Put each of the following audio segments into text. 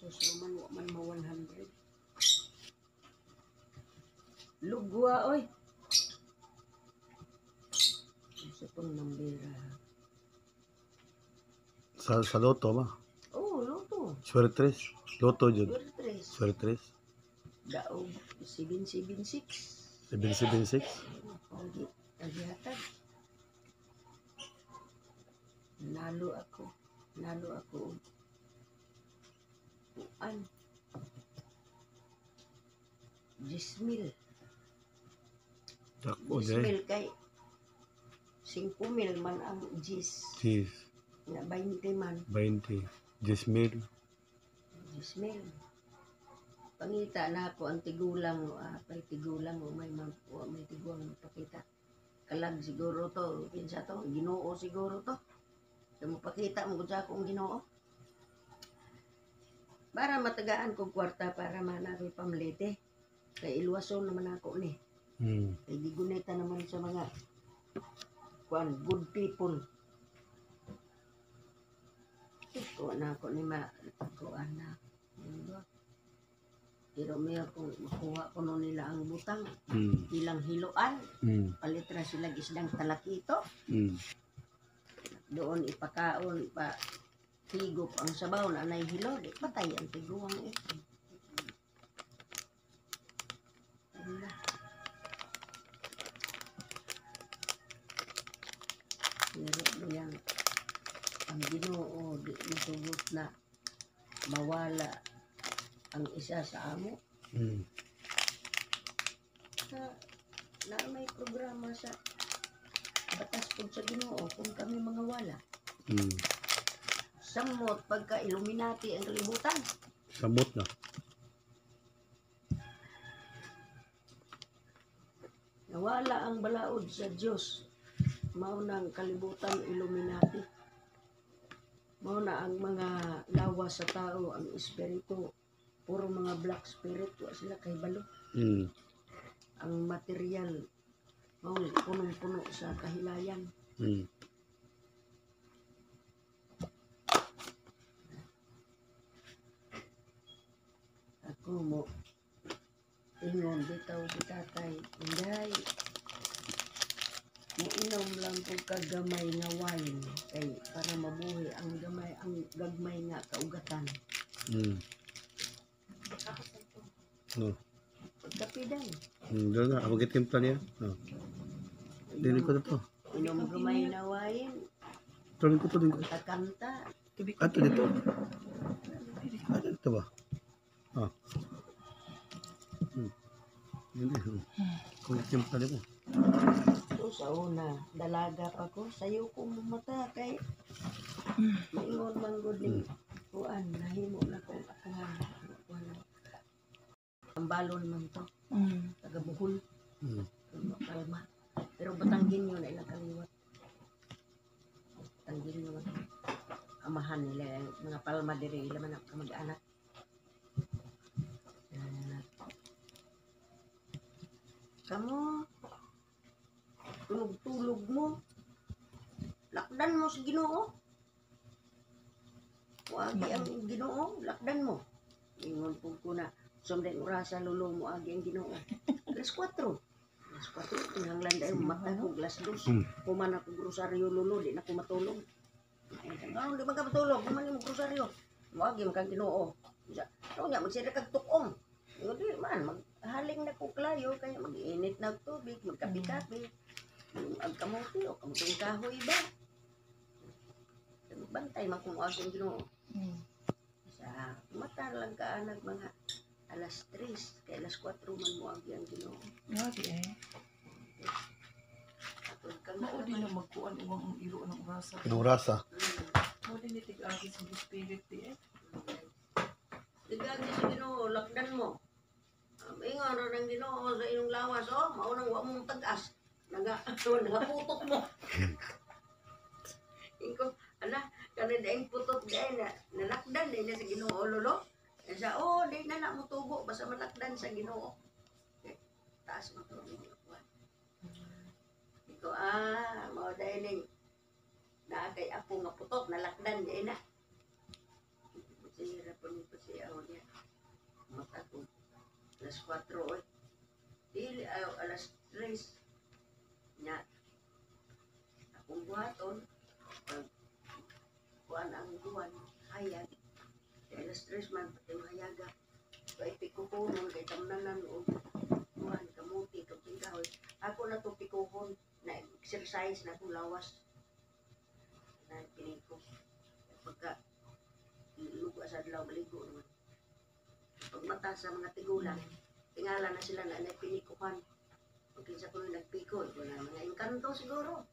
pesos man wa man mo 100. Lugwa oy. Sa pang nambira. Sa loto ba? Oh, loto. Suertres. Loto jud. Suertres. Suertres. Daog 776. 776. Lagi hatag. Nalo ako. Kuan. 10,000. Takbo 10,000 kay 5,000 man ang gis. Cheese. Na 20 man. 20. 10,000. 10,000. Pangita na ako ang tigulang pay tigulang may tiguang pakita. Kalag siguro to, kinsa to, Ginoo siguro to. Mo pakita mo gud sa akong Ginoo. Para matagaan kog kwarta para manakoy pamlete. Kay ilwason naman ako ni. Kay gigunita naman sa mga good people. Ito na ako ni kuan na. Pero may akong makuha ko no nila ang butang. Ilang hiloan. Palitra sila isdang talakito. Doon ipakaon pa higop ang sabaw na nay hilo. Di patay ang tiguang ito. Pero yan ang Ginoo di masugot na mawala ang isa sa amo. Na may programa sa batas po sa Ginoo kung kami mga wala. Samot pagka Illuminati ang kalibutan. Samot na. Nawala ang balaod sa Diyos. Maunang kalibutan Illuminati. Mauna ang mga lawa sa tao, ang espiritu. Puro mga black spirit. Wa sila kay balo. Ang material. Punong-puno sa kahilayan. Ako mo ingon bitaw bitatay inday inom lang ko kagamay nga wine kay para mabuhi ang gagmay nga kaugatan. Pagkapidan. Doon na, ako gitimpla niya. Dili ko na to. Inom gamay na wine. Tuloy ko. Kanta. Ato dito. Ato dito ba? Kung gitimpla niya po. So sa una, dalaga pa ko. Sayo kong mata kay maingon manggod ni kuan. Nahimo na kong akuhan. Ang balon man to. Tagabuhol. Kalma. Pero batanggin yun ay nakaliwat. Batanggin yun. Amahan nila. Mga palma diri. Ilaman ang kamag-anak. Kamu tulog-tulog mo. Lakdan mo sa Ginoo. Wagi ang Ginoo. Lakdan mo. Ingon po ko na. Sumdeng orasa lulo mo agi ang Ginoo. Alas 4. Alas 4. Tinanglan dahil matay ko. Alas 2. Kuman ako grosaryo lulo. Di na ko matulog. Ano di man ka matulog? Kuman mo grosaryo. Wagi man kang Ginoo. Ano nga magsira kag tukong. Ingon di man. Maghaling na ko klayo. Kaya mag-init na tubig. Magkapi-kapi. Ang kamuti o kamutong kahoy ba? Bantay man kung asong Ginoo. Sa mata lang ka anak mga alas 3 kay alas 4 man mo ang Ginoo. Grabe Mao din na magkuan ang iro ng orasa. Orasa. Mao din itig-agi sa spirit Tigagi sa Ginoo, lakdan mo. Ingon ro ng Ginoo sa inyong lawas mao nang wa mong tag-as. Nagaputok mo. Iko, kana daing putot day na nalakdan day na sa Ginoo lolo. Sa day na mo tubo basta malakdan sa Ginoo. Taas mo to ni kuan. Iko mao day ning na kay apo nga putok nalakdan day na. Sira po ni siya alas 4 oy. Dili ayo alas 3. Nya akong buhaton pag kuan ang buwan hayag. Kaya alas 3 man pati mahayaga. So ipikukunon kay tamnanan og kuan kamuti kaping kahoy. Ako na to pikuhon na exercise na kong lawas. Na piniko. Pagka lugo sa adlaw maligo naman. Pag mata sa mga tigulang, tingala na sila na pinikuhan. Pag kinsa ko yung nagpiko, ito na mga engkanto siguro.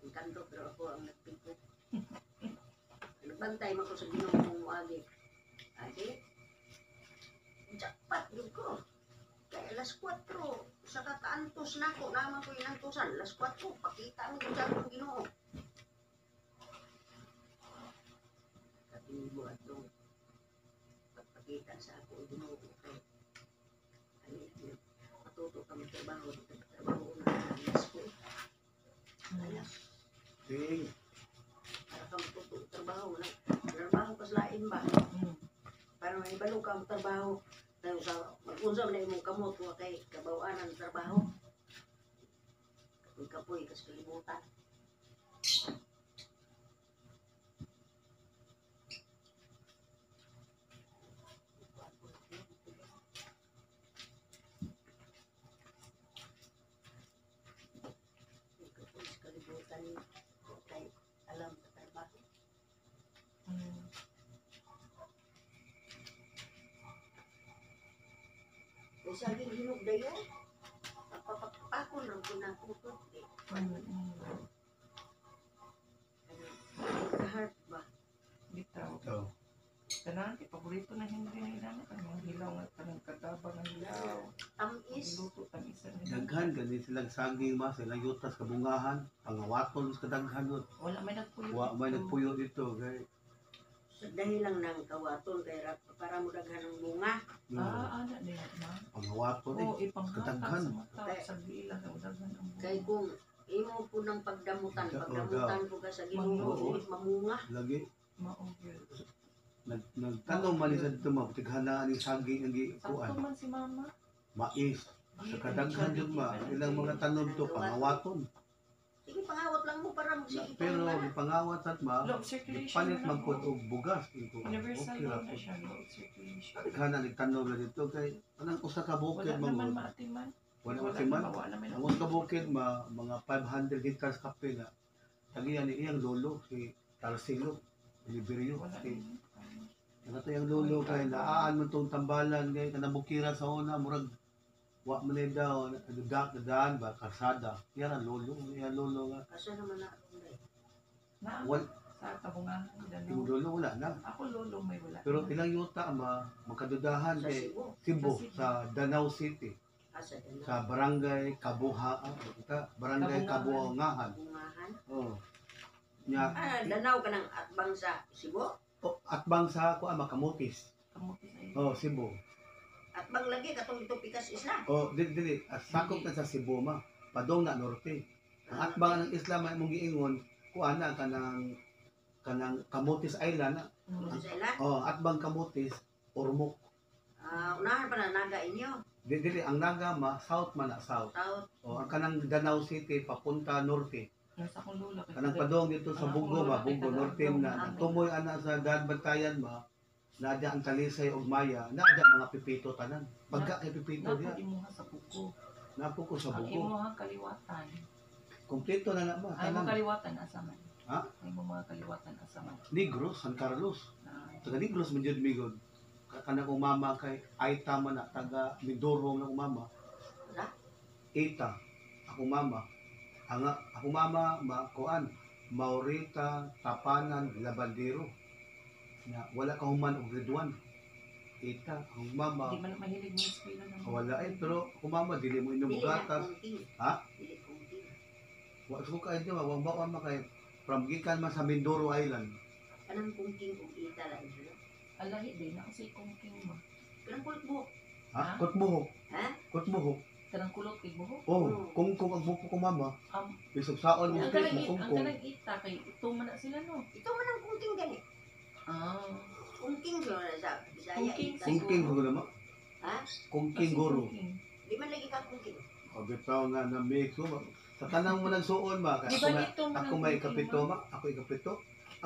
Engkanto, pero ako ang nagpiko. Nagbantay man ko sa Ginoo mong muagi. Adi, jackpot yun ko. Kaya alas 4, sa kakaantos na ko, naman ko inantosan. Alas 4, pakita mo kung saan kong Ginoo. Katingin mo at nung pagpakita sa ako, Ginoo ko kayo. Ay, matuto ka magtrabaho, trabaho na alas ko. Alas. Ting. Para ka matuto trabaho na. Trabaho ka sa lain ba? Para may balo ka trabaho. Tayo sa mag-unsam na imong kamot wa kay kabawaan ang trabaho. Kapoy kapoy kas kalibutan. Kapoy kas kalibutan kay alam sa trabaho. Kaya saging hinog dayo. Napapakpakon lang ko na putot. Kahart ba? Bitaw. Ito. Tanan, paborito na hindi nila na kanang hilaw nga kanang kadaba ng hilaw. Tamis. Luto tang isa nila. Daghan gani silang saging ma silang yutas kabungahan, pangawaton sa kadaghan yun. Wala may nagpuyo. Wa may nagpuyo dito kay Dahil lang ng kawaton kay para mo daghan ng bunga. Ana din na. pangawaton Oo, eh. ipanghatag Kadaghan. sa mata. Sa bilang ang daghan ang buhay. Kay kung imo po ng pagdamutan, pagdamutan ko ka sa Ginoo, mamunga. Lagi Maugil. nagtanong man sa dito ma tighanaan ni saging ang Sakto gikuan. man si mama. Mais. Sa kadaghan yun ma ilang mga tanom to pangawaton. Sige, pangawat lang mo para Na, magsigit pero na. gipangawat at ma Low circulation palit na man pod po. og bugas ito. Universal Okay ra na po. siya, low circulation. Kana nagtanong na dito kay anang usa ka bukid Wala naman mo. maatiman. Wala matiman. Wala naman. Ang usa ka bukid mga 500 hectares kape na tagiyan ni iyang lolo si Tarsilo Liberio. Wala Si naman. Nato yung lolo kay naaan man tong tambalan kay kanang bukira sa una murag wa man ni daw daan ba karsada. Yan ang lolo, yan lolo nga. Kaso naman na akong dahil. Na, Wal sa tabungan. yung lolo wala na. Ako lolo may wala. Pero ilang yuta magkadudahan Sa kay Cebu, Cebu sa Danau City asa din na. sa barangay Kabuhaan, barangay Kabuangahan. Bungahan. Oh. Nya Danaw ka ng atbang sa Cebu. atbang sa ko Makamutis. Kamuti sa iyo. Oh, Cebu. Atbang lagi katong dito pikas isla. Oh, dili sakop na sa Cebu ma. Padong na norte. Ang atbang ng Islam ay mong giingon kuana kanang Camotes Island. Dito sa ila. Oh, atbang Camotes Ormoc. Unahan pa na naga inyo. Dili ang Naga ma south man na south. South. Oh, ang kanang Danau City papunta norte. Nasa akong lula. Kanang padong dito sa Bugo ma, Bugo norte na tumoy ana sa Bantayan ma. Naadya ang Talisay ug Maya, naadya mga pipito tanan. Pagka kay pipito Napo diya, imuha sa buko. napo ko sa Ang Bugo. imuha kaliwatan. Kompleto na na ba? Ay mo Tanan. kaliwatan asa man. Ha? Ay mo mga kaliwatan asa man. Negros, San Carlos. Na Taga Negros man jud migod. Kanang umama kay Aita man na taga Mindoro nga umama. Wala. Ita, ako mama. Ako mama kuan Maurita, Tapanan, Labandero. Na wala ka human og grade 1. Ita, ako mama. di man mahilig mo eskwela ng Wala pero ako mama dili mo inom Dili na gatas. kungking. Ha? Dili kungking. Wa ko kay di wa ba kay from gikan man sa Mindoro Island. Anong kungking kung ita lang ito? Alahi din na kasi kung king mo. Kanang kulit buhok. Ha? Ha? Kutbuhok. Ha? Kutbuhok. Kanang kulot kay buhok. Oh, kung ang buko ko mama. Bisog saon mo Ang kay kanang kung ang kanang ita kay ito man na sila no. Ito man ang kungking gani. Ah. Kungking so na sa Bisaya Kungking ita. Kungking ko naman. Ha? Ha? Kungking guro. Di man lagi ka kung kino. Pagkataw nga na mix mo. Sa tanang mo nagsuon ba? Di Ako, ba dito mo ako may kapito ma. Ako yung kapito.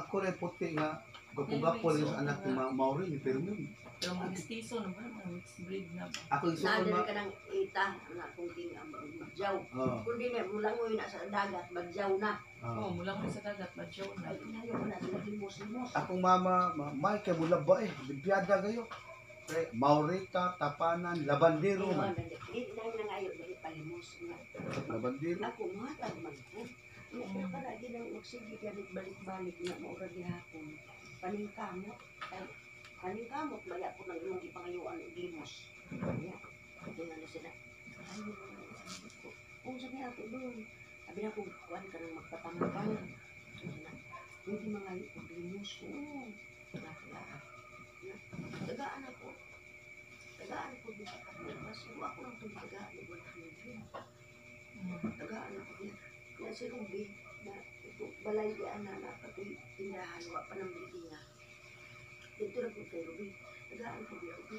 Ako rin puti nga. Gapo-gapo rin sa anak ni Mauri ni Fermin. Pero mga mestizo na ba? Mga mixed breed na ba? Ako yung suon Naadali ma. ka ng ita na kung king ang bagyaw. Oh. Kundi na mulangoy na sa dagat, bagyaw na. Oo, mula ko sa dagat, madyaw na. Ay, inayo ko na sila limos-limos. Akong mama, may kay mula ba eh. Bibiyada kayo. Kay Maurita, Tapanan, Labandero man. Hindi na nangayo dahil palimos nga. Labandero. Ako matag man ko. Pero para di nang magsige ganit balik-balik na maura gihapon. Paningkamot. Ay, paningkamot maya ko nang imong ipangayuan og limos. Ya. Ito na sila. Ay, ko. Kung sabi ako doon, sabi na ko, kuwan ka nang magpatamang. Hindi mangayo og limos. Oo. Nakala. Tagaan ako. Tagaan ko dito. Mas ako lang itong tagaan. Tagaan ako niya. Kaya si Ruby, na ito, balay di ana na pati tindahan, wa pa ng bili niya. Dito na po kay Ruby. Tagaan ko niya, Ruby.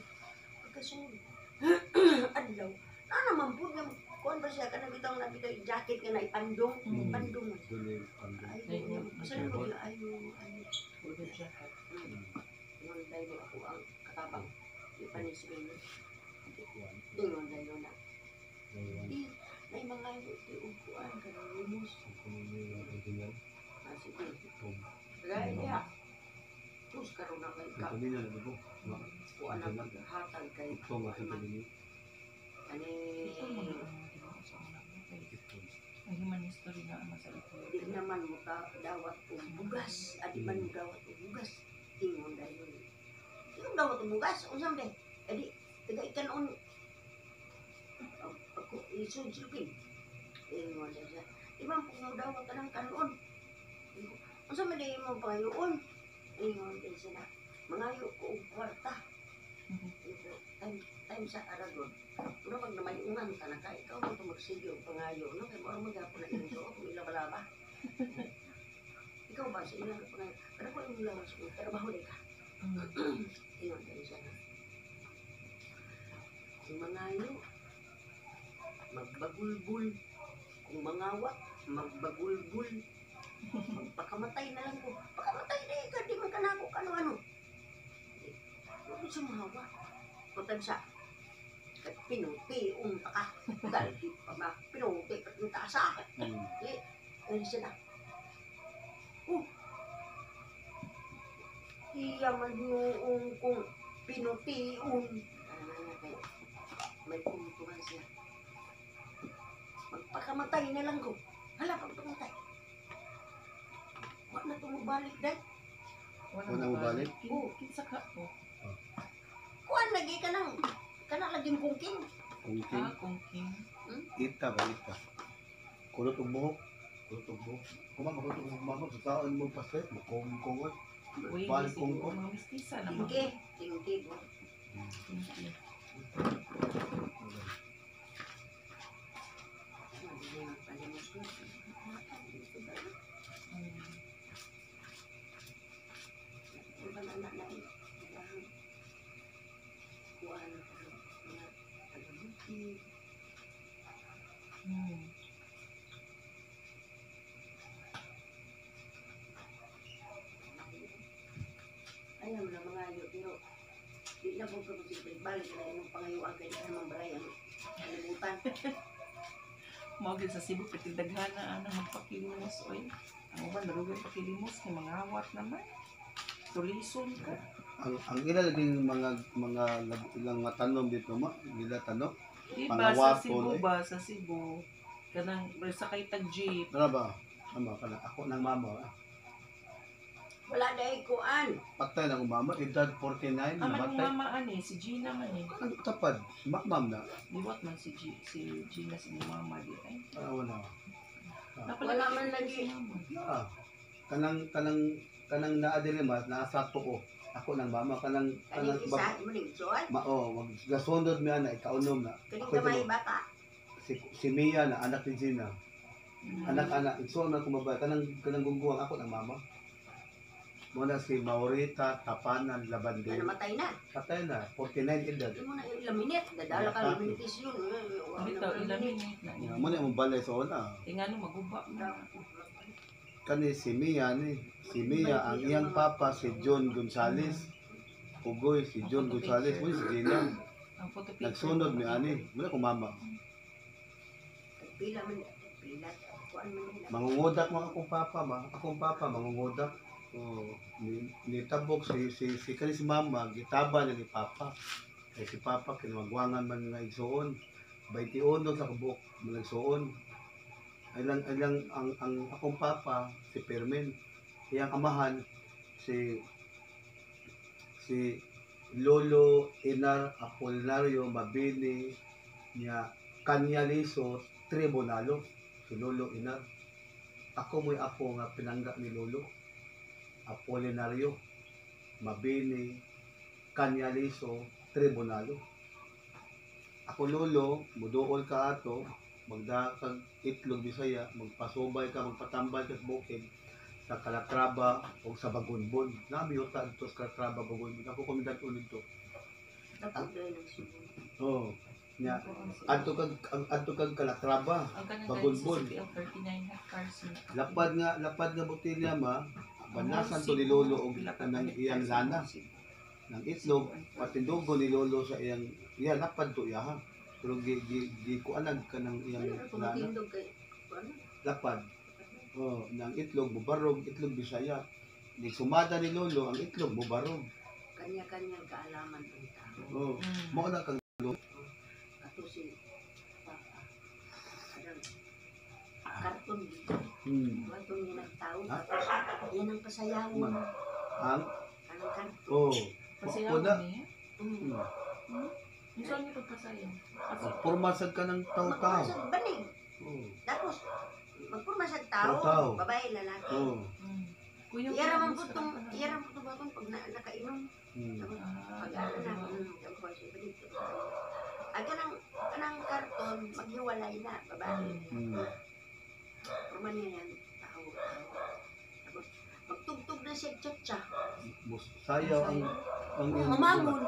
Pagkasunod. Adlaw. Na naman po niya. Kuhan ba siya ka nabitaw yung jacket nga na ipandong. Ipandong. Ay, masaya ko niya. Ayaw. Puro siya. Ngon dayo ako ang katabang ipanis ngayon. Dingon dayo na. Di, may mga iti upuan ka ng limos. Sige. Gaya niya. Terus karoon na kay ka. Kuan na maghatag kay ani. Ay, human history na ang masarap. Di naman mo ka dawat og bugas. Adi man mo dawat og bugas. Ingon dayo. Yung dawat og bugas. Unsam be? Edi, taga ikanon. Ako isunsulpin. Ingon dayo siya. Ibang po mo dawat ka ng kanon. Unsam man dayo mo pangayoon? Ingon dayo siya na. Mangayo ko og kwarta. Time sa Aragon. Pero pag namayungan ka na ka, ikaw mo ito magsigyo pangayo. No? Kaya mo magapon na yung so, kung ilaba-laba. Ikaw ba sa ilang pangayo? Pero kung yung lawas ko, pero bahuli ka. Ingon kayo siya na. Kung mangayo, magbagulbul. Kung mangawa, magbagulbul. Magpakamatay na lang ko. Pakamatay na ikaw, di man ka na ako kano-ano. Huwag siya mahawa. Kung siya, pinuti, ka. Dahil di pa pinuti, pati yung taasa. Ano siya na? Iya man yung kung pinutiun. May kumutuhan siya. Magpakamatay na lang ko. Hala, pagpamatay. Wala na tumubalik dahil. Wala mo balik? Oo. Kinsa ka po? Kuhan lagi ka nang, laging kungking. Kungking. Kungking. Ita ba ita? Kulot og buhok. Kulot og buhok. Kuma makulot og buhok sa taon mo pasay, makong-kongon. Uy, Balik siguro kong mga mestiza naman. Tingki po. Tingki. Ayaw na mga ayo, pero di na po balik na yung pangayuan kaya di naman balay ang kalimutan. Mawagin sa Cebu, pati daghana na magpakilimos. Oy, ang uban, narugay pakilimos, ni mga awat naman. Tulison ka. Ang ilalaging mga ilang matanom dito mo, nila tanong. Diba Pangawat sa Cebu po, eh. ba? Sa Cebu. Kanang, sa kay tag-jeep. Ano ba? Ama ka na. Ako ng mama. Wala dahil kuan. Patay ng mama. Edad 49. Aman yung Namatay. mama ani, si Gina man eh. Ang tapad. Makmam na. Liwat man si Gina si mama di ay. Wala. Wala man lagi. Ah. Kanang naadilimas, nasa tuko. Ako ng mama. Kanang Isa, mo rin, Joy. gasundod niya na, ikaunom na. Kaling Ako kamay ito, bata. si Mia na, anak ni Gina. Anak-anak, igsoon na kumabay. Kanang gungguwang ako ng mama. Muna si Maurita Tapanan Na Labandero. namatay na. Patay na, 49 edad. Hindi mo na ilaminit. Dadala ka laminitis yun. Dito, ilaminit na niya. Muna yung balay sa una. Tingnan mo, maguba na. Kani si Mia ni. Si Mia, ang iyang papa si John Gonzales. Ugoy si John Gonzales. Muna si Jillian. Ang photo picture. Nagsunod mi ani. Muna kung mama. Pila man. Pila. Kuan man nila. Mangungudak mo akong papa ba? Akong papa mangungudak. Oh, nitabok si kani si mama gitaba na ni papa. Kay si papa kinamagwangan man nga igsuon. 21 sa kabuk nagsuon. Ilang ang akong papa si Permen. Iyang amahan si Lolo Inar Apolinario Mabini niya Kanyaliso Tribunalo. Si Lolo Inar. Ako mo'y ako nga pinangga ni Lolo Apolinario Mabini Kanyaliso Tribunalo. Ako Lolo, muduol ka ato, magdakag itlog Bisaya, magpasubay ka, magpatambal ka sa bukid sa Calatrava o sa Bagunbon. Namiyota dito sa Calatrava, Bagunbon. Ako kumidat ulit to. Dapat dahil ng subo. Oo. Nya, adto kag Calatrava, Ang kanang Bagunbon. CPL 39 hectares. Lapad nga botilya ma, banasan to ni Lolo og kanang iyang lana. Nang itlog, patindugo ni Lolo sa iyang, lapad to iya ha. Pero gi kuanag ka ng iyang Kung lana. matindog kay. Kuan. Lapad. Oh, nang itlog, bubarog, itlog Bisaya. Di sumada ni Lolo, ang itlog, bubarog. Kanya-kanyang kaalaman ng tao. Oh, mo na kang Ato si Papa. Kadang karton dito. Ato niya nagtao. Ha? Tapos yan ang pasayaw. Man. ang, Kanang karton. oh, Pasayaw wala. niya. Yung saan niyo pagpasayaw? Purmasag ka ng tao-tao. Magpurmasag banig. Oh, Tapos, magpurmasag tao. Tao. Babae, lalaki. oh. Kuya, Iyaraman ko itong, pag nakainom. Pag ano na, ang kurso, balito. Ang kanang karton, maghiwalay na, babae. Purman niya yan, tao. Tapos, magtugtog na siya, tsa-tsa. Sayaw ang Mamangon.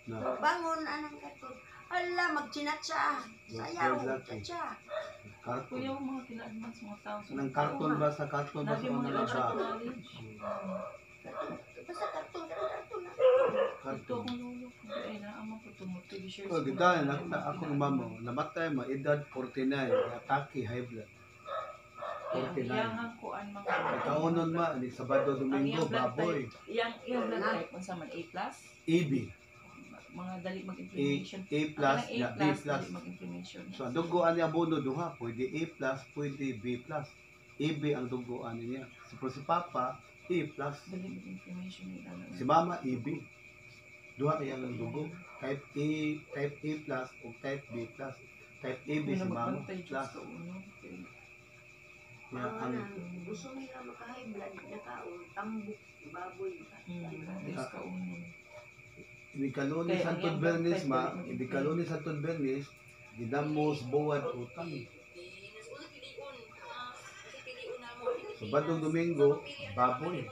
na Bangon, anang karton. Hala, magchinatsa. Sayaw, tsa-tsa. karton. Kuya, yung mga kina-advance mga tao. Nang karton ba sa karton ba Lagi sa mga mga electric ba? knowledge. Basta karton, karton na. Ito Karton. akong lolo. Ay, naamang ko ito. Mag-TV-shares. Oh, gitahan na ako ng mama, namatay ma edad 49, atake high blood. 49. Yang kuan mga. Kaunon ma ni Sabado Ang Domingo iyang blood baboy. type. Yang blood type. Unsa man, A+? EB, Mga dali mag-inflammation. A plus, Ang ya A+, B plus. dali mag-inflammation. So ang dugoan niya abono duha, pwede A plus, pwede B plus. EB ang dugoan niya. Si Papa A plus, Dali mag-inflammation. si Mama EB. Duha kayang dugo. Type A plus o type B plus. Type AB si Mama plus. Ya ang Gusto nila maka-high blood na kaon, tambok, baboy. Ibikaloni Kaya Santo ang iyang Bernis blood ma, type dali ibikaloni Santo Bernis, gidamos buwad utang. So Badong Domingo, baboy.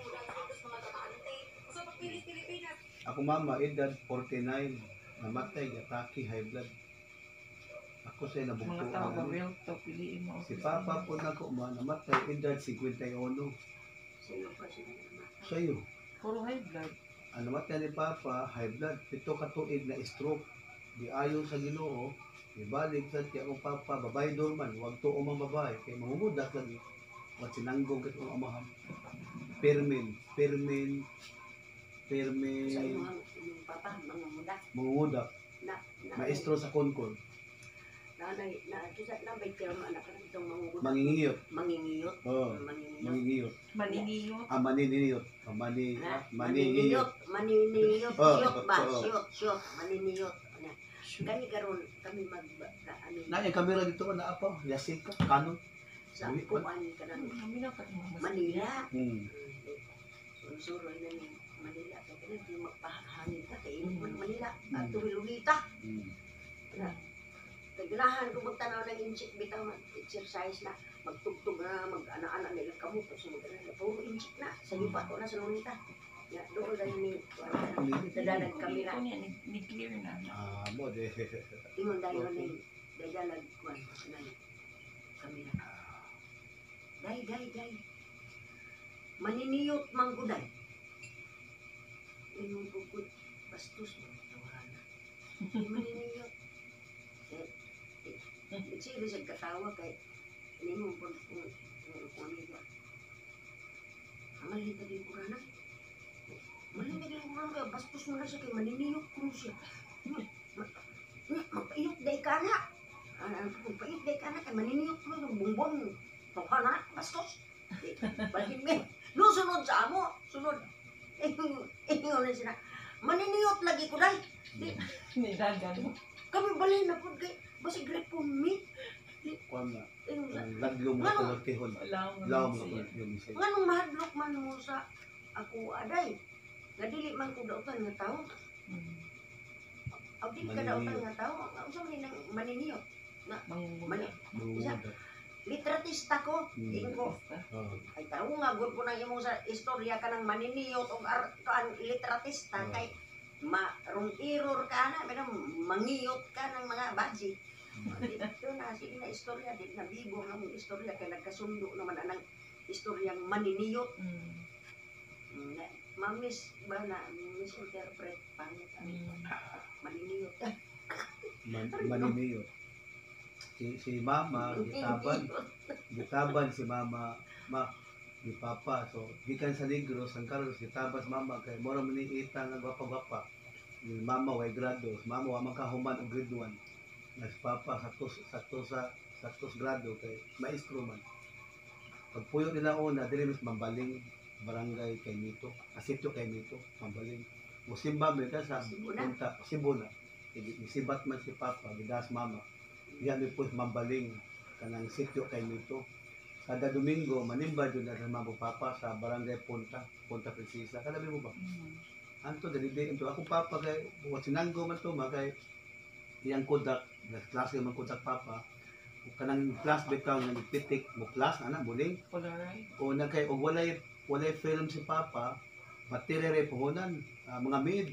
Ako mama, edad 49, namatay, atake, high blood. Ako sa'yo Mga tao nabugtuan. ba real to piliin mo. Si Papa po na ko ma, namatay, edad 51. Sino pa sila naman? Sa'yo, Puro high blood. ang namatay ni Papa, high blood, 7 ka tuig na stroke. Di ayon sa Ginoo, ibalik sa tiya akong Papa, babae dorman, huwag to umang babae, kay mamumudak lagi. Huwag sinanggong kat ang amahan. Permin, Sa inyong papa, mga muda. mangungudak, maestro sa konkon, Nanay, nabay kayo mga anak na itong mangugulat. mangingiyot. Mangingiyot. Oh, Mangingiyot. mangingiyot. Maniniyot. Maniniyot. Ha? Maniniyot. Maniniyot. Oh, Siyot ba? oo. Siyot. Maniniyot. Ano? Kani karon kami ano, Na yung kamera dito na apa, Yasika, Canon. sa kuan ka na Haminaw ka ng Manila. Hmm. Sunsuro na ni Manila. Kaya ka na magpahangin ka. Kaya man Manila. At tumilugita. Hmm. Kaganahan ko magtanaw ng inchik bitaw mag-exercise na magtugtog na, mag-ana-ana nila kamuto sa mga puro inchik na, sa yupa to na sa lunita. Ya, doon lang ni, nagdadag kami na. Ito niya, ni-clear na. Mo de. Ingon dayon ni, nagdadag kuwan, na kami na. Day. Maniniyot man ko day. Ingon ko ko, bastos mo, tawahan. Maniniyot. Nagsiri siya katawa kay, ingon ko kung amiga. Amal hita din ko ranay. Maling din ko ranay, bastos mo na siya kay maniniyot ko siya. Magpaiyot day ka na. Magpaiyot day ka na kay maniniyot mo yung bumbon. Tawahan na, bastos. Balik me. No, sunod sa amo. Sunod. Ingon na sila. Maniniyot lagi ko day. Nidagan. Kami balay na po kay basi great po me. Kuan na. Ingon sa. Laglom na kulotihon. Laom na siya. yun siya. Nganong mahadlok man mo sa ako aday. Nga dili man ko dautan nga tao. Aw dili ka dautan nga tao. Unsa man nang maniniyot. Mangunguna. Mungod. Litratista ko. Ingon ko. Ay tao nga gud ko nang imong sa istorya ka ng maniniyot o kan litratista kay rong error ka na, pero mangiyot ka ng mga budget. Dito na, sige na istorya, di na bibo ng istorya, kaya nagkasundo naman ang istoryang maniniyot. Mamis ba na, misinterpret, pangit ang maniniyot. Maniniyot. Si mama, gitaban si mama, ni papa. So, gikan sa Negros, ang Carlos, gitaban si mama, kay mora maniita nga gwapa-gwapa. Ni mama, way grado. Si mama, wa makahuman og grade 1. Si papa, satos grado, kay maestro man. Pagpuyo nila una, dili mas mambaling barangay kay Mito, asityo kay Mito, mambaling. Musimba, may ka sa punta, Sibuna. Isibat man si papa, gidas mama. Diyan po mambaling kanang sityo kay Mito. Kada Domingo, manimba doon na sa mga papa sa barangay Punta Princesa. Kalabi mo ba? Anto, dali-dali ito. Ako papa kay, buwan sinanggo man ito, kay iyang kodak, klase man kodak papa. Kanang class bitaw nga nagpitik mo class, anak, muling. Polaroid. O kay og walay film si papa, matirere puhunan, mga maid.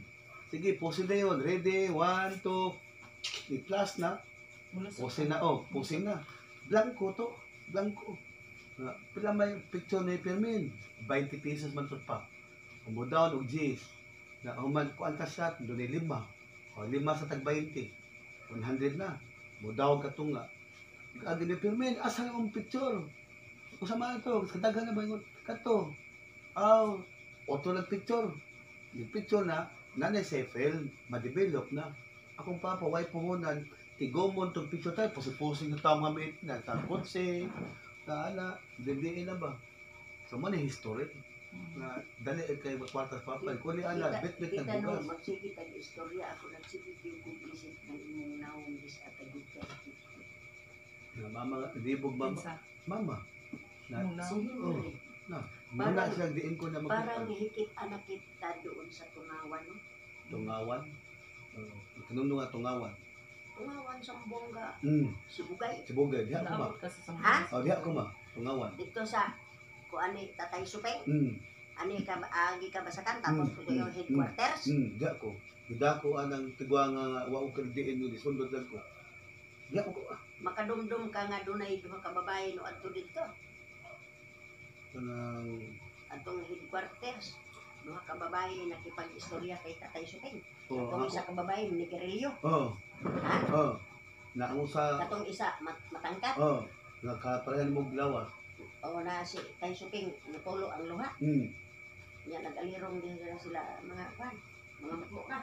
Sige, pose na yun. Ready, 1, 2, i-class na. Pusing na, pusing na. Blanco to, blanco. Pila may picture ni Pirmin, 20 pesos man to pa. Umudaw og G's. Na human ko ang shot, doon ay 5. O 5 sa tag 20. 100 na. Mudaw ka tunga. Agi ni Pirmin, asa ang picture? Usama ito, kadaghan na ba yun? Kato. Auto ng picture. Yung picture na, nanay sa film, ma-develop na. Akong papa, way puhunan, tigomon itong picture tayo, pusing-pusing na tao mga mate na, kotse, na didiin na ba? So, man history. Na, dali kayo magkwartas papa, kuli ala, bit-bit ng kita no, bugas. magsigit ang istorya, ako nagsigit yung kumpisit ng imong naong dis at agud ka. Na mama, libog mama. Kinsa? Mama. Na, Sige mo rin. muna siyang diin ko na Parang makita. hikit anak kita doon sa Tungawan, no? Tungawan. Kanunong nga tungawan. Tungawan sa Mbongga, Sibugay. Sibugay, diha ko ma. Naabot ka sa Ha? Sambuanga. Diha ko ma. Tungawan. Dito sa, kung ano Tatay Supeng, ani ka agi ka basakan tapos ko yung headquarters. Diha ko. Diha ko anang tigwa nga wa ko diin ni sundot lang ko. Diha ko. Makadumdum ka nga dunay duha ka babae no adto dito. Kanang Atong headquarters. Duha ka babae nakipag-istorya kay Tatay Supeng. oh, Katong isa ka babae ni Kirilyo. Ha? Na ang usa Katong isa matangkat. nakaparehan mo glawas. O na si Tay Supeng natulo ang luha. Nya nag-alirong din sila mga kwan. Mga matlo na.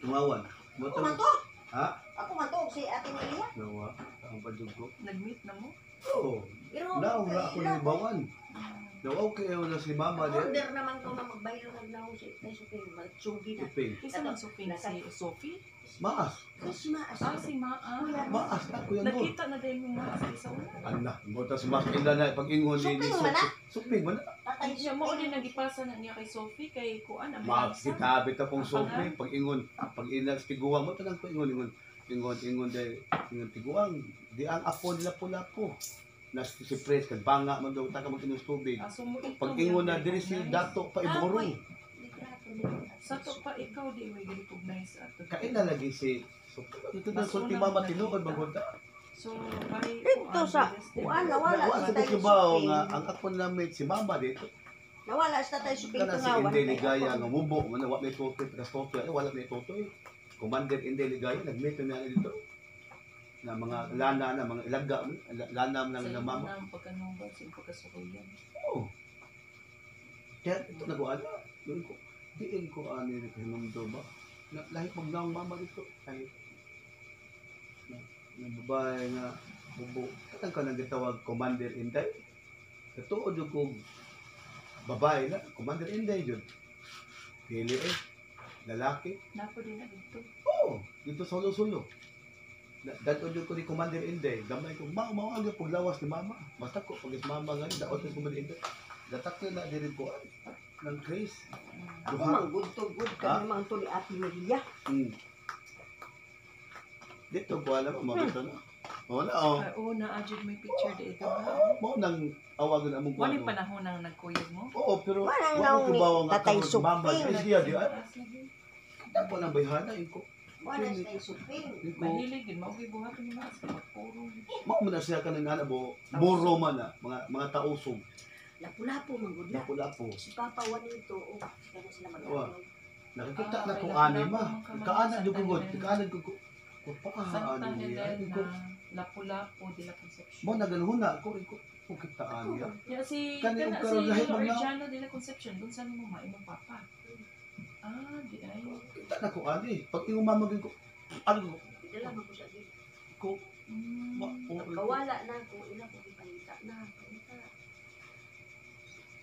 Tungawan. Mo Ako to. man to. Ha? Ako man to si Ate Nelia. Nawa. Ang padugo. Nag-meet na mo? Oo. Pero Naw na ako ni bawan. Naw okay na si mama din. order naman ko na magbaylo na ako si Tay Supeng. Magsugi na. Iping. Isa man Sophie si Sophie? Maas. Christmas. Si Maa. Kuya, Maas na ko yan mo. Nakita na din yung Maa sa isa una. Anak, mo ta si Mas Ila na pag-ingon ni Suping man na. Suping man. Tatay Siya mo ulit Supeng. nagipasa na niya kay Sophie kay Kuan ang Mas Alexa. kitabit ta pong suping pag-ingon, pag-inas tiguang mo tanang pag-ingon ingon dai ingon tiguang di ang apo nila pula po. na si Pres kag banga man daw ta ka mag-inom tubig. Aso mo ikaw. Pag ingon na diri si Dato pa iborong. Sa to pa ikaw di may recognize ato. Kain na lagi si so ito na sulti mama tinuod magunda. So, may Dito sa kuan nawala Wa sa sa tayo kibaw suping. nga ang akon namit si mama dito. Nawala sa tayo suping Kana si tungawan. Inde Ligaya nga mubo man wa may tutoy tas tutoy wala may tutoy. Commander Inde Ligaya nagmeet na dito. Na mga lana na mga ilaga lanam ng sa mama. mama pagkanuba sa pagkasukuyan. Oo. Kaya ito nag-uala. Doon ko, diin ko ano yung hinundo ba? Lahi pag lang mama dito. Lahi. Na babae nga bubo. Katang ka nang gitawag Commander Inday. Katuod yung kong babae na. Commander Inday yun. Pili lalaki. Napo din na dito. Oo. Dito sa Hulo-Sulo. Datod yung ko ni Commander Inday. Gamay ko, mawag yung paglawas ni mama. Basta ko, pag is mama nga, daot yung Commander Inday. Datak yun na din ko ng Chris. Ako mang good to good ka naman to ni Ate Maria. Dito ko alam mo mabito na. Wala oh. Oo, na-adjud may picture dito ha. Mo nang awagan among Wala kuno. yung panahon nang nagkuyog mo? Oo, pero Walang wala naong ko kibaw nga tatay karon si mama suping. Chris dia di ay. Taas lagi. Ako nang bayhana ko. Wala sa tayo suping. Ko Mahilig din, mauwi buhatin ni Mas. Puro. mo man na siya kanang ana bo buro man na mga tausog. Lapu-lapu man gud na. Lapo-lapo. Si Papa Juanito o kana sila Wa. mag-away. Nakakita Ah, na ko may ani lapu-lapo ma. man ka, mga Kaanan Santa jud ko god. Helen. Kaanan ko ko. Ko pa Santa ani Helen ko. na Lapu-Lapu de la Concepcion. Mo naganhuna ko kita ani. Yeah, si Kani kana og karon lahi si man na. Orjano de la Concepcion, doon sa mo maimong papa. Ah, di ay. Kita na ko ani. Pag ingon mama gyud ko. Ano ko? Dala man ko sa di. Ko Mm. Kawala na ko ila ko ipangita na. Kanta.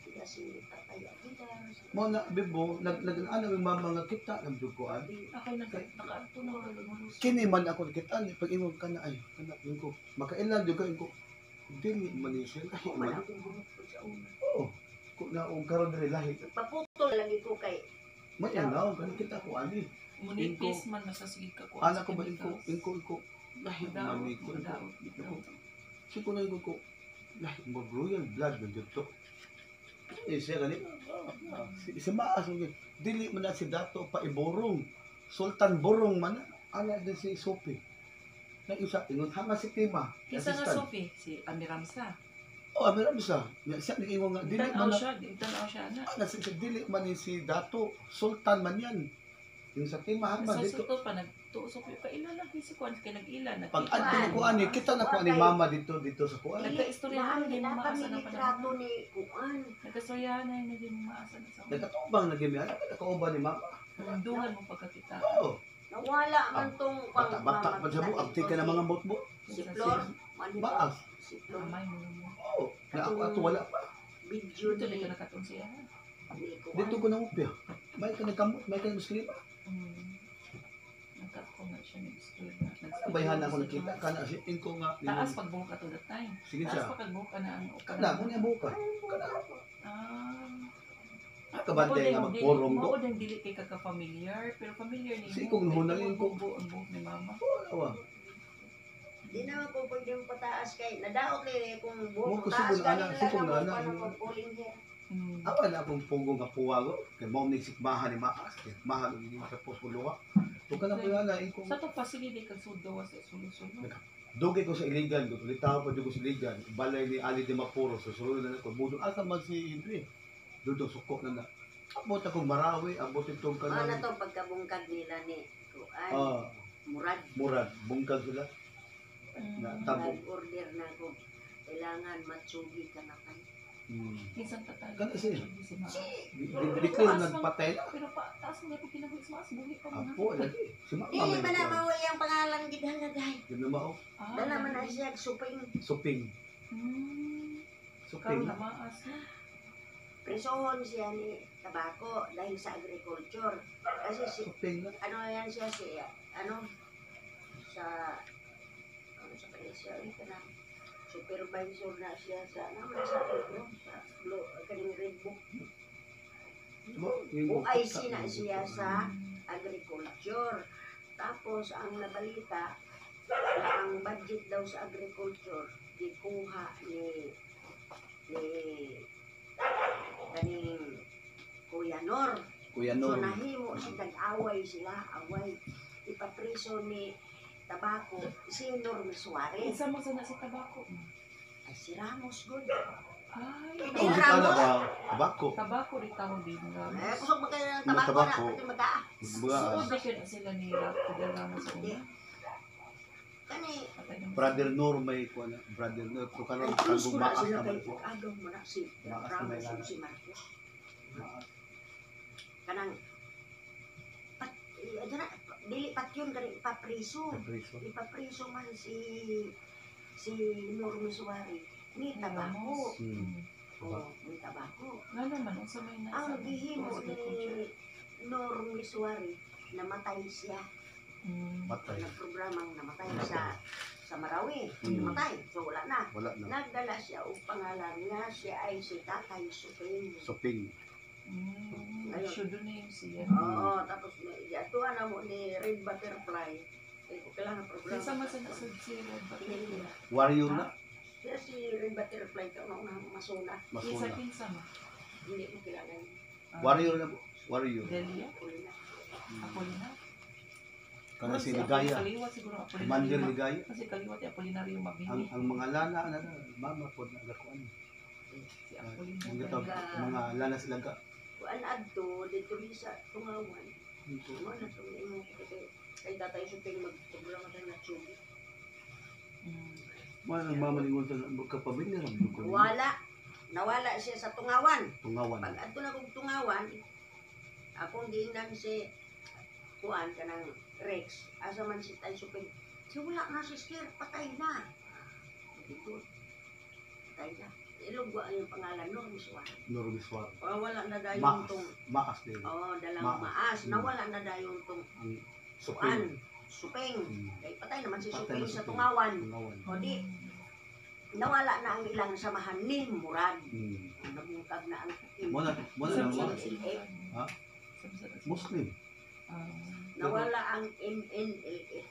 Sila si Tatay Agida. mo na bibo nag-ano yung mama nga kita ng duguan. Ako nakaadto na ako lumulus. Kini man ako kita ni pag ingon kana ay kana ko. Makailan jud ko dili man ni siya lahi man. Wala akong buhok ko sa una. Oo. Ko na ang karon diri lahi. Paputol lagi ko kay May anaw kan kita ko ani. Munipis man nasasigig ka ko. Anak ko ba inko lahi man ni ko. Daot. Si ko na ko lahi mo royal blood man dito. Eh siya gani. Si Maas dili man na si Dato pa iborong. Sultan Borong man ana din si Sophie. Na isa ingon hama si Tima. Kisa nga assistant. Sophie, si Amiramsa. Oh, meron bisa. Siya nag-ingon nga dili Tanaw man na siya, tanaw siya na. si dili man ni si Dato Sultan man yan. Yung sa Tima hama Sa dito. suto pa nagtuusok yung kailan lang si Kwan kay nag-ilan. Pag adto ko ani kita na ko ani mama dito sa kuan. Nagka-istoryahan Dili din na maasa kami na litrato panahon. ni Kuan. Nagkastoryahan na yun naging maasa na sa Nagkatubang na gimi ana nakauban ni mama. Dungan mo pagkakita. Oo. Nawala man tong Bata pa sa mo abti ka na mga botbo. Si Flor, man Baas. si Flor. Amay mo mo. Oo. Na ako ato wala pa. Video Dito ni na ka nakatong siya. Kuan. Dito ko na upya. May ka nagkamot, may ka nagskriba. Nagkako nga siya nag-istorya. Bayhan ako nakita kana si inko nga. Taas pagbuhok ato that time. Sige Taas siya. pagbuhok ka na ang Kana mo niya buka. Kana. Kabantay nga magporong do. Mao din dili kay kaka-familiar, pero familiar ni Si kung hunangin ko. ang buhok ni mama. Awa. Di naman ko pwedeng pataas kay nadaot kay kung Mo buhok ko taas siguro ka ana, nila siguro na ana. mo pag pulling hair. Ako na akong punggo nga puwago. Kaya mo ni sikmahan ni Maas. Kaya mahal ni sa pusuluwa. Huwag ka na po yan. Inko. Sa to pasigid kag sudo sa sulo-sulo. Dugay ko sa iligan. Litaw pa ko sa iligan. Balay ni Ali de Mapuro. Susunod na ako. Budong asa man si Henry. Dudong suko na na. Abot akong Marawi. Abot itong Ano kanang. to pagkabungkag nila ni Kuan. Murad. Murad. Bungkag sila. Na tabo. Nag-order na ko. Kailangan matsugi ka na kayo. Minsan tatay. Kana siya. Si mama. Di ko nagpatay na. Pero pa taas niya pag kinabuhi sa mas buhi pa mo. Apo. Lagi. Si Mama Dili may man na bukuan. mawala ang pangalan gid haladay. Yun na mao. Dala man na siya suping. Suping. Suping. Karon na maas na. Presohon siya ni tabako dahil sa agriculture. Kasi si Suping na. ano yan siya si ano sa ano sa kanya siya ito na supervisor na siya sa naman sa ano sa blue kaning red book OIC na siya sa agriculture. Tapos ang nabalita na ang budget daw sa agriculture gikuha ni kaning Kuya Nor. Kuya So Nor. nahimo si away sila, away. Ipapriso ni Tabako si Norm Suarez. Isa mo sana si tabako. Ay si Ramos good. Ay, Hindi Oh, na di Ramos. ka ba? Tabako. tabako rin tao din. Eh, kusog ba kayo ng Mga tabako na? tabako. Pati magaa. Mga Suod na kaya sila ni Fidel Ramos sa una. Kani, Patay ng- Brother Nor may kuha na. Brother Nor. Pero ay karoon, close kagong ko na maas sila naman kay po. Agaw mo na si Maas na Ramos may o lana. si Marcos. Maas. Kanang, dili pat yun, kani ipapriso. Kapriso. Ipapriso man si Norm Suarez. Ni Tabako. Hmm. Oh, ni Tabako. Nga naman, ang samay na Ang gihimo ni Norm Suarez, namatay siya. Patay. Nagprogramang namatay sa Marawi. Mm. Namatay. So wala na. Wala na. Nagdala siya og pangalan nga siya ay si Tatay Suping. Soping. Ayun. Siya doon na yung siya. Oo, tapos atuan na mo ni Red Butterfly. Eh, kung kailangan programa. Isa man sa nasad si Red Butterfly. Warrior na. Siya si Red Butterfly ka unang masuna. Isa Masuna. kinsa mo. Hindi mo kilala yun. Warrior na po. Warrior. Delia. Uli na. Apolinar. Kana si Ligaya. Kaliwat siguro Commander Apolinar. Ligaya. Kasi kaliwat yung Apolinario Mabini. Ang mga lana na mama po na gakuan. Si Ang Apolinar. ito, mga lana sila ka. Kuan adto dito rin sa Tungawan. Mo na to imo kay Tatay Suping magprograma tayo na tsubi. Mga mamalingon sa magkapamilya ng dugo. Wala. Nawala siya sa Tungawan. Tungawan. Pag adto na kong Tungawan, akong giingnan si kuan kanang Rex. Asa man si Tay Suping. Si wala na si Sir, patay na. Dito. Patay na. Ilugwa ang pangalan Norm Suarez. Norobiswar. Wala na dayon Maas. tong Maas din. dalang Maas. maas. Mm. Nawala na dayon tong Ang kuan. Soping. Suping. Kay patay naman si Patay Suping na sa Suping. Tungawan. Tungawan. O di, nawala na ang ilang samahan ni Murad. Hmm. Nabungkag na ang Muna Isa na mo mga sa Ha? Muslim. nawala ang MNLF.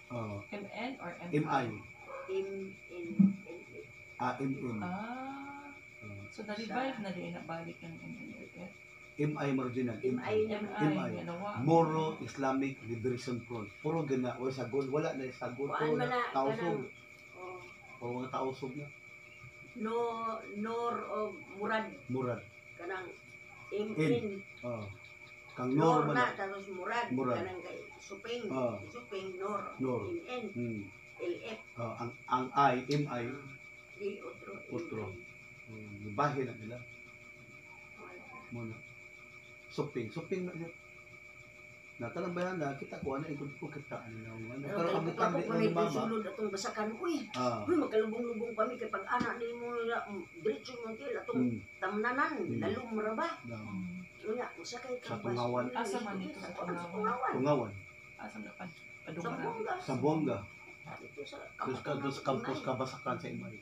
MN or MI? MI. MNLF. MM. So na-revive na rin nabalik ang MNLF. MI marginal. MI MI. Ginawa. Moro Islamic Liberation Front. Puro gina o sagol wala na sagol Kuan puro man na na tausog. kanang oh, Puro mga tausog na. Nor o Murad Murad. kanang MN Oh. Kang Nor Nor na man. tapos Murad Murad. kanang kay Suping. Oh. Suping Nor. Nor. MN Hmm. LF. Ang I MI Di otro. Otro. Bahay na nila muna. Suping na niya. Natalambayan na kita ko ano ikot ko kita ano. Pero ang Kapag bitan ko ni may mama. sulod atong basakan, uy, Ah. uy, magkalubong-lubong kami kay pag anak ni mo diretso mo til atong Hmm. tamnanan, Hmm. lalo maraba. na Unya, usa kay Sa Tungawan. Asa man dito sa Tungawan? Tungawan. Asa na pa? Sa Padungan Buanga. Sa Buanga. Dito sa Dos campus kabasakan sa MI.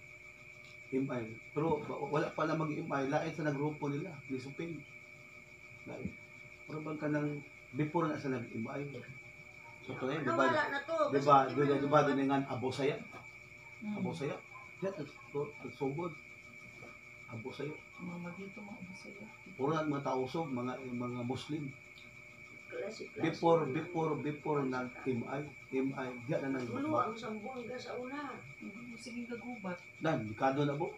MI. Pero wala pala mag-MI. Lain sa nagrupo nila. Ni Suping. Lain. Pero bang ka ng before na sa nag-MI. So ito ngayon, di ba? Nawala na to. Di ba? Di ba din nga Abo Saya? Mm. Abo Saya? Yan, sugod. Abo Saya. Mga dito mga masaya. Puro na mga tausog, mga Muslim. Klase. Before nag-MI. MI. Diyan na nang Tulo ang Sambuanga sa una. Sige gagubat. Dan, dekado na po.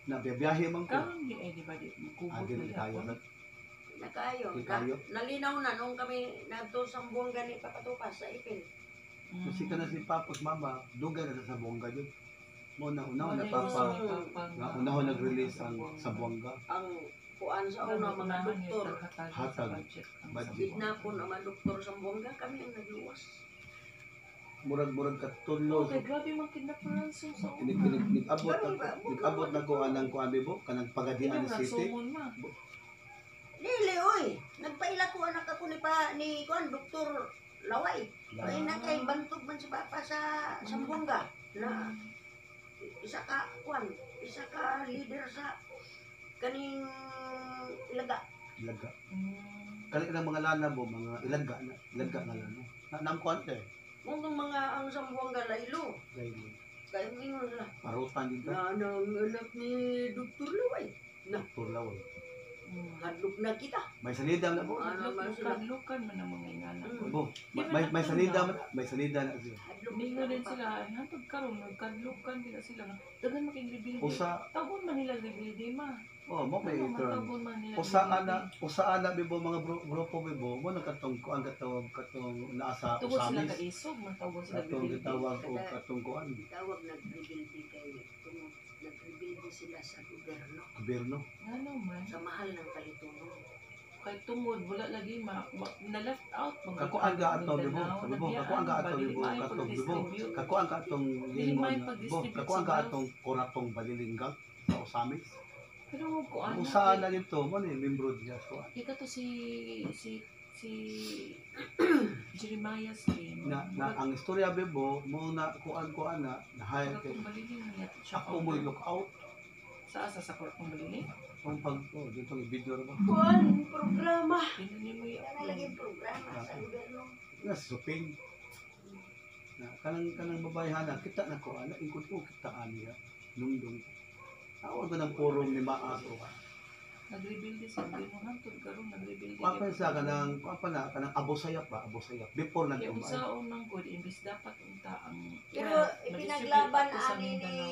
Nabiyahe man ko. Karon di ay di ba di kubot Agil na tayo na. Nakayo. Di kayo. Nalinaw na nung kami nagto Sambuanga ni Papatupas sa Ipil. Kasi ka na si Papos Mama, duga na sa Buanga yun. Una na Wala Papa. yung- Nga unahon nag-release ang sa Buanga. Ang kuan sa una mga doktor. Hatag. Budget. Gidnapon ang mga doktor sa Sambuanga, kami ang nagluwas. Murag ka Oh, tulo. kay grabe man kidnapan sa sa. Nag-abot na ko anang kuan bibo kanang Pagadian City. Dili oy, nagpaila ko anak ako ni kuan doktor Laway. Ay nakay bantog man si papa sa Sambuanga na isa ka kuan, isa ka leader sa kaning ilaga. Ilaga. Kali ka ng mga lana mo, mga ilaga na lana. Naam kuan te. Mong mga ang Sambuanga laylo. Dahil Kaya mingon na. Parutan din ka. Na ang anak ni Dr. Laway. Dr. Lawal. Hadlok na kita. May salida na po. Ano man sila? Lukan man ang mga inana ko. Bo, may salida man. May salida na siya. Hadlok Mingo na din pa. sila, hantod karon nagkadlukan din na sila. Dagan making-rebuild. Usa, Tagon man nila rebuild ma. oh, mo may Ano, turn. matagon man nila. Usa ana bibo mga grupo bibo mo nakatong kuan katong naa sa Tugod sila usamis. kaisog, matagon sila Katong rebuild. gitawag og katong kuan Tawag nag-rebuild kay tungod nag-rebuild sila sa gobyerno gobyerno. Ano man, sa mahal ng kalitunon. kay tungod wala lagi na left out mga Kakuan ga ato bibo. Mindanao, Bibo, nabiyaan kakuan ga ba, ato dili bibo maayo katong bibo. pag-distribute. Kakuan ka atong Dili maayo bibo. pag-distribute Kakuan sa ka wealth. atong kuratong balilinggang sa usamis. Pero ko ano, Usa na dito mo ni membro diya so. kita to si Jeremiah Slim. Na ang istorya bibo mo na kuan na hire kay Kuratong Baliling niya. ako mo look out Sa asa sa Kuratong Baliling? kung pag dito ang video ra ba. Kuan programa. Pinili mo yung Nalagay programa sa gobyerno. Na suping na kanang babayhana kita na ko ana ingkod ko kita aniya nungdong awag ko ng purong ni maas o nag-rebuild din sa Bino hantod karon nag-rebuild din. apa sa kanang abo sayap before na Kaya umaan usaon ng good imbis dapat unta ang Pero wealth, ipinaglaban ma-distribute sa ani Mindanao.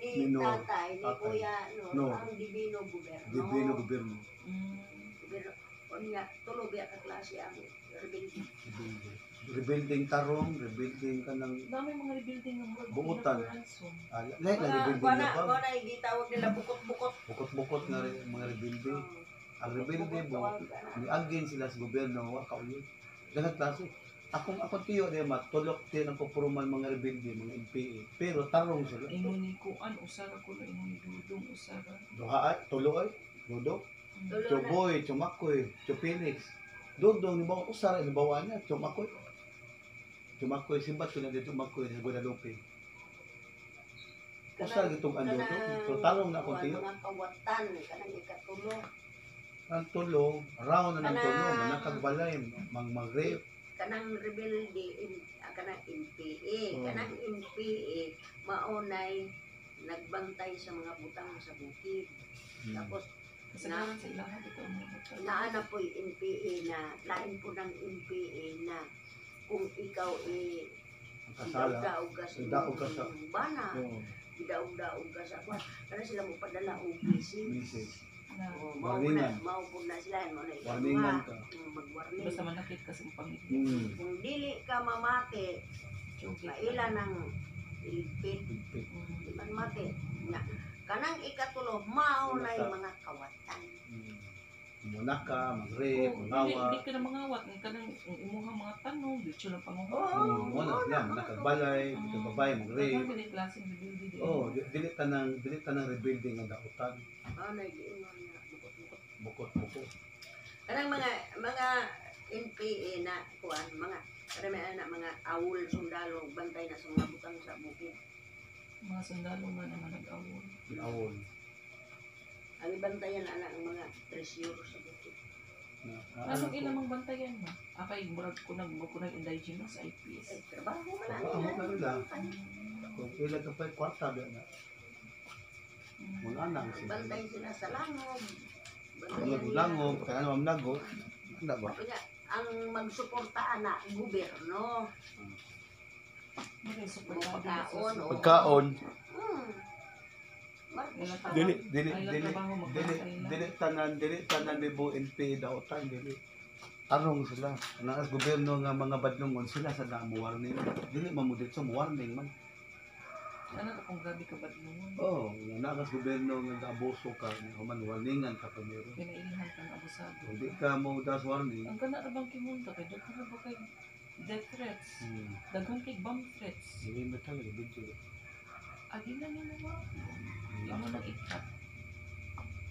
ni Nino, tatay, ni tatay. kuya, No. ang divino gobyerno. divino gobyerno Mm. Gobyerno. Kunya, tulo biya ka klase ang rebelde. rebuilding tarong rebuilding kanang Dami mga rebuilding ng mga Buutan. ransom. lahat na rebuilding Kuana, na ba kuana gitawag nila bukot-bukot. bukot-bukot nga mga rebuilding ang rebuilding mo niagin sila sa gobyerno wa kauyod daghang klase akong tiyo di matulok din ang pupuruman mga rebuilding mga NPA pero tarong sila Ingon ni Kuan usara ko no ingon ni Dudong usara. duha ay tulo ay dodo Tulo na. Choboy, Chumakoy, Chupinix. Dugdong ni bawa usara ni bawa niya, Chumakoy. Chumakoy simbat ko na dito Chumakoy sa Guadalupe. Usara gitong ano to. So talong na ko kuwan, tiyo. mga kawatan, kanang ikatulo. Ang tulong, round na ng Kanang- tulong, manakagbalay, mag-rape. Kanang rebelde, kanang NPA. Oh. Kanang NPA, maunay nagbantay sa mga butang sa bukid. Tapos, Kasagaran sa ilahan ito ang mga naana po yung NPA na, lain po ng NPA na kung ikaw Ang kasala. idaog ka sa Idaog ka sa- iyong bana, Oo, idaog ka sa kwan. Kana sila mo padala og message. message. na Warningan. Maupod na sila, mo na Warningan ka. Mag-warning. basta manakit kasi ang pamilya. Hmm. Kung dili ka mamate, Joke. maila ng iligpit, Pigpit. di man mate. Nga, kanang ikatulo, maunay mga kawatan. Hmm. Muna ka, mag-rape, Oh, mangawa. hindi ka na mangawat, ang kanang imuhang mga tanong, dito lang panguha. Oo. Muna sila, manakagbalay, magkababay, mag-rape. Daghan din klaseng rebuild din. Oh, dili tanang rebuilding ang dautan. Maunay giingon na bukot-bukot. Bukot-bukot. Kanang mga NPA na kuan, mga karami na mga awol sundalo bantay na sa mga butang sa bukid. Mga sundalo nga naman nag-awon. Pinawon. Ang ibantayan na ang mga treasure sa bukid. Anong ilang mang bantayan ma? Akay, murag ko nag indigenous IPS. Ay, trabaho man Trabaho na nila. Mm. Kung ilan ka pa yung kwarta, biya na. Mga anak sila. Bantay sila sa langog. Ano, langog, kaya naman nago. Ano ba? Kaya ang magsuporta na gobyerno. Mga super Pagkaon, o. Pagkaon. Marcos pa. Dili tanan bibo NPA dautan, dili. Tarong sila. Naas gobyerno nga mga badlongon sila sa damo warning. Dili mamudit sa warning man. Ano ka kung grabe ka ba noon? Oh, naas gobyerno nga abuso ka, man warningan ka primero. Pinailihan kang abusado. Kung di ka mo das warning, Ang kana ra bang kimunta kay daghan na ba kay death threats? Daghan kay bomb threats. dili mo talaga video. Agi na ni mo. Imo na ikat.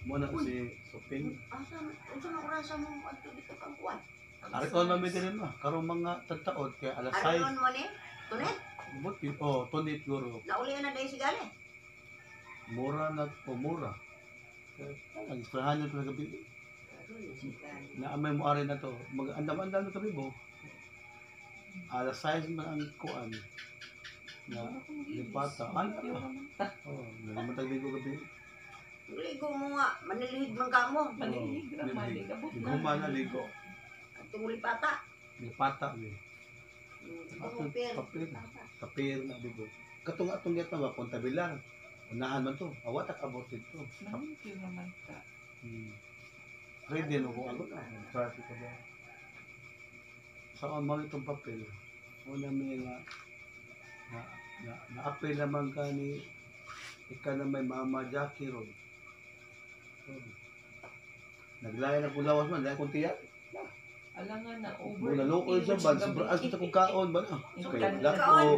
Mo na si Sopin. Asa na orasa mo adto dito kang kuan? Ari ko na mi din ma, karong mga tagtaod kay alas 6. Aron mo ni? Tunet? Buti oh, tunit guro. Nauli na dahil sigali. Mura na po mura. Kaya nag-sprahan nyo talaga gabi. Aron ni sigali. Naamay mo ari na to. Mag-andam-andam na kami bo. Alas 6 man ang kuan. Na, Wala akong lipata. gilis. Ay, Limpyo ah. naman ta. Oh, nalimatag ligo gabi. Ligo mo nga, manilihid man ka mo. Manilhig ra man. Manilhig. Abot na. Guma na ligo. At tumuli pata. Lipata ni. Itong pier. Papel. Kapir na ligo. Katong atong geta ba kontabilan. Unahan man to. Awat ak abot dito. Limpyo naman ta. Ready no ko abot na. Traffic ka ba? Sa amang itong papel. Una may na-apply naman ka ni ika na may Mama Jackie ron. Naglaya na pulawas man, dahil kung tiyak. Alangan na over. Muna loko yun sa ban, sobrang asot akong kaon ba na? Ikaw Kaya kan lako,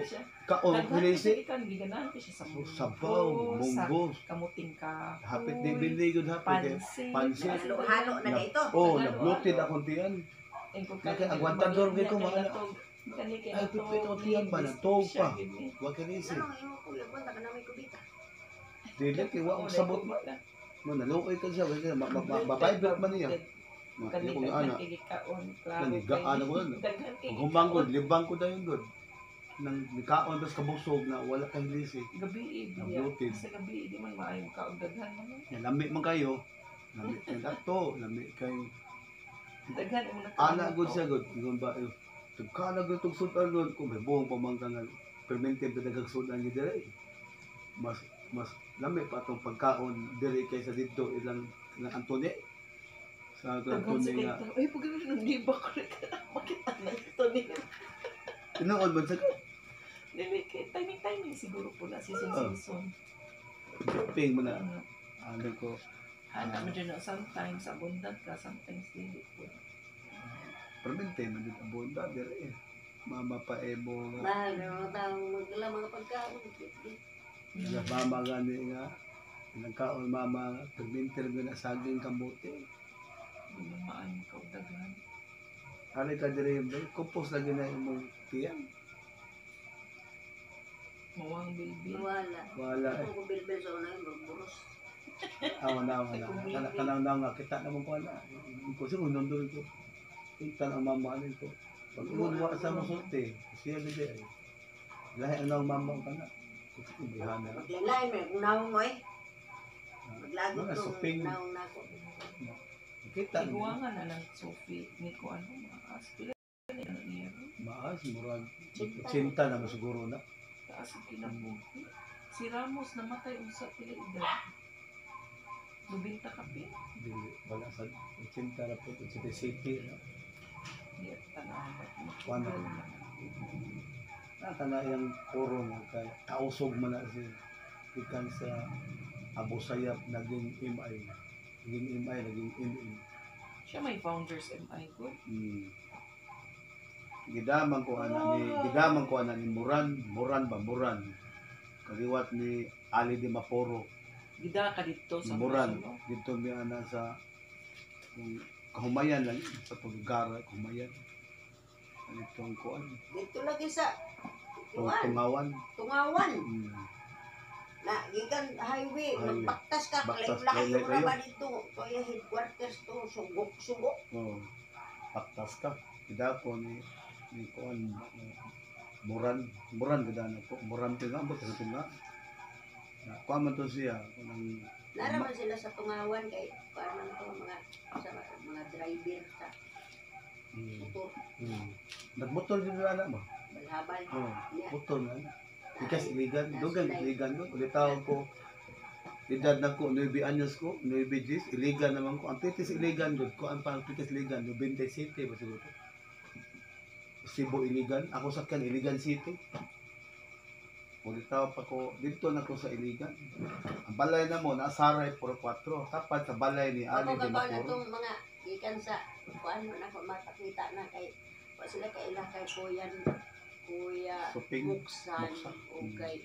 kaon, pinisi. kan giganahan ko siya sa munggo. Sabaw, munggo. Kamuting ka. Hapit ni Billy yun hapit. Pansit. Pansit. Halo-halo na na ito. Oh, nablutin akong tiyan. Kaya agwantador kay ko, maala. Ay, pipit o tiyan ba? Nagtog pa. Huwag ka nisi. Ano, yung kuya ko, na may kubita. Dili, kiwa ang sabot mo. No, nalukay ka siya. Kasi mapaibot man niya. Hindi ko nga anak. Nanigaan ako nun. Pag humanggod, libang ko na yun doon. Nang nikaon bas kabusog na wala kang lisi. Gabi, Nablutin. sa gabi, di man maayo kaugdaghan man. Lami man kayo. Lami kayo dato. Lami kayo. Daghan mo na. Anak good siya good. Igon ba? Tugkana good itong sudan doon. Kung may buong pamangkangan. Permentive na dagang sudan niya dire. Mas lami pa itong pagkaon dire kaysa dito ilang Antone. Sa Antone nga. Ay, pag gano'n, hindi ba ko makita na ito nila. Tinood man sa Dili, timing siguro po na season. shopping mo na. Ano ko. Handa mo dyan na sometimes abundant ka, sometimes hindi po. Permente man dito abunda dire. Mama pa emo nga. Mahal na mga taong magdala mga pagkaon. Nga mama gani nga. Ilang kaon mama permente nga na saging kamote. Hindi man maayo kaugdaghan. Ari ka dire yung kompos lagi na imong tiyan. Mawang bilbil. Wala. Wala eh. Kung bilbil sa unang magburos. Awan na. Kanang na nga kita na mong kuha na. Ko siya kung nandun ko. Kita na mama alin ko. Pag imunwa sa masulti, siya hindi ay. Lahi ang naong mama ka na. Kasi kung bihana. Maglalay mo, kung naong mo eh. Maglagot Mga tong suping. naong nako. Kita Iguangan na lang Sophie ni ko ano maas pila na niya. maas, murag. Cinta na masiguro na. Taas ang kinabuhi. Si Ramos namatay unsa pila edad. Lubinta ka pin. Dili, wala sa cinta na po. City. Di at tanaw. Kuwan na. Kana yung puro mo kay kausog man na si ikan sa Abu Sayyaf naging MI. Naging MI, naging MI. Siya may founders MI good. Gidaman ko ana ni Moran. Kaliwat ni Ali de Maporo. Gida ka dito sa Moran Musuno. dito mi ana sa kahumayan lang sa Pagara, kahumayan. Anitong kuan, Dito lagi sa kuwan, tungawan. Tungawan. Mm. Na, gikan highway, Highway. magbaktas ka, Baktas, layo layo ra kayo. ba dito? Kaya headquarters to, sugok. Oh. Paktas ka. Kida ko ni kuan Moran gida na ko. Moran ko nga ba sa nga. Na kuan man to siya kanang Naraman sila sa Tungawan kay parang to mga driver sa motor, nagmotor din na ba? balhabal. Oh, Yeah. motor na. Ikas iligan, dugang iligan ko. Ulitaw ko. Edad na ko, 9 anyos ko, 9 Gs, iligan naman ko. Ang pitis iligan ko, ang pang pitis iligan, 90 City ba siguro? Cebu iligan, ako sakyan iligan City. Ulitaw pa ko, dito na ko sa iligan. Ang balay na mo, nasaray por 4, tapat sa balay ni Ali Ako de kabaw na Maporo. tong mga gikan sa kuan na ko matakita na kay wa sila kay ila kay Kuya Suping. Buksan Buksan. o kay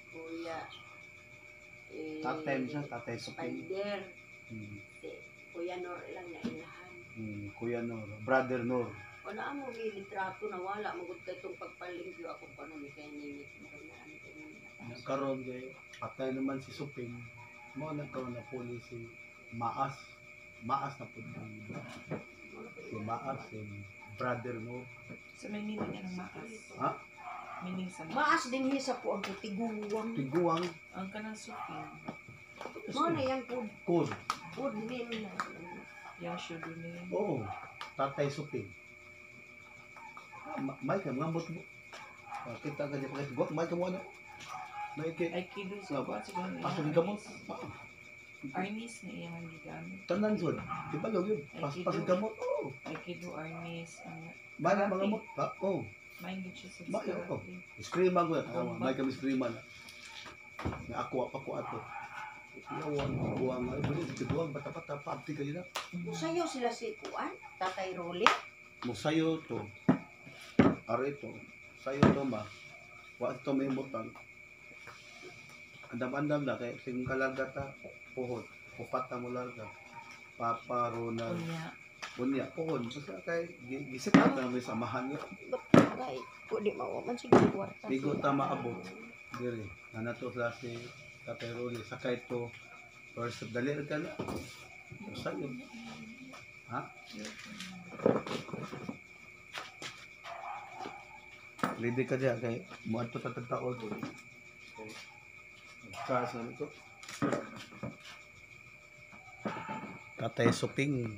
Kuya Tatay mo siya, tatay Suping. Spider, Hmm. Kuya Nor lang na ilahan. Kuya Nor, Brother Nor. Wala mo may litrato na wala magud kay tong pagpalingyo ako kuno ni kay ninit mo na ano kay Karon kay patay naman si Suping. Mo nagkaroon na puli si Maas. Maas na po. Si Maas, si Brother Nor. Sa may meaning niya ng maas. Ha? Meaning sa Maas din hisa po ang tiguwang. Tiguang. ang kanang suping. Mo na yang Kud. food name na. Yang should name. Oo. Tatay Suping. May ka, ngambot mo. Kita ka niya pagkatiguang. May ka mo ano? May ka. Ay kido sa ba siguro niya. Pasok ka mo. Arnis na iyang ang gigamit. Tanan son. Di ba yun? Pasok ka mo. Oo. Ay kido Arnis ang May na mga mo. Oo. may gid siya sa May, oo. karate. Screaman ko yan. May kami screaman. Na ako ato. Iyawan, buwang. Ay, bali, tiguang. Bata-bata. Paabti kayo na. Sayo sila si Kuan, Tatay Rolly. Musayo to. Ari to. Sayo to ma. Wa to may mutang. Andam-andam na kay sing kalarga ta puhon. Upat na mo larga. Papa Ronald. Unya. Unya puhon. Basta kay gisit na may samahan niya. Ay, pwede mawaman siguro kwarta. Bigo ta maabot. Diri. Nanato sila si Tatay Rolly. Sakay to. First dali ka na. Sayo. Ha? Ready ka diya kay mo ato ta tagtaol. Kasa nito. Tatay Suping.